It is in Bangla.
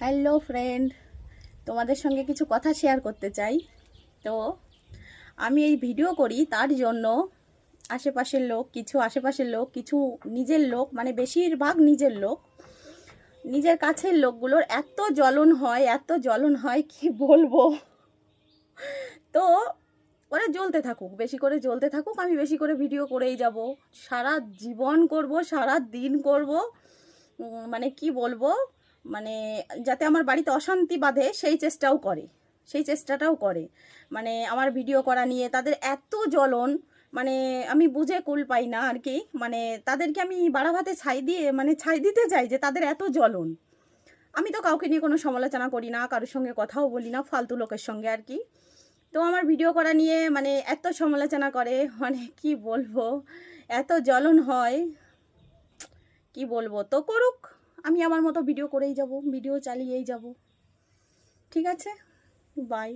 হ্যালো ফ্রেন্ড, তোমাদের সঙ্গে কিছু কথা শেয়ার করতে চাই। তো আমি এই ভিডিও করি তার জন্য আশেপাশের লোক কিছু নিজের লোক, মানে বেশিরভাগ নিজের লোক, নিজের কাছের লোকগুলোর এত জ্বলন হয় কি বলবো। তো ওরা জ্বলতে থাকুক, বেশি করে জ্বলতে থাকুক, আমি বেশি করে ভিডিও করেই যাব, সারা জীবন করব, সারা দিন করব। মানে কি বলবো, মানে যাতে আমার বাড়িতে অশান্তি বাঁধে সেই চেষ্টাটাও করে। মানে আমার ভিডিও করা নিয়ে তাদের এত জ্বলন, মানে আমি বুঝে কুল পাই না আর কি। মানে তাদেরকে আমি বাড়াভাতে ছাই দিতে চাই যে তাদের এত জ্বলন। আমি তো কাউকে নিয়ে কোনো সমালোচনা করি না, কারোর সঙ্গে কথাও বলি না, ফালতু লোকের সঙ্গে আর কি। তো আমার ভিডিও করা নিয়ে মানে এত সমালোচনা করে, মানে কি বলবো, এত জ্বলন হয় কি বলবো। তো করুক, আমি আমার মতো ভিডিও করেই যাব, ভিডিও চালিয়েই যাব। ঠিক আছে, বাই।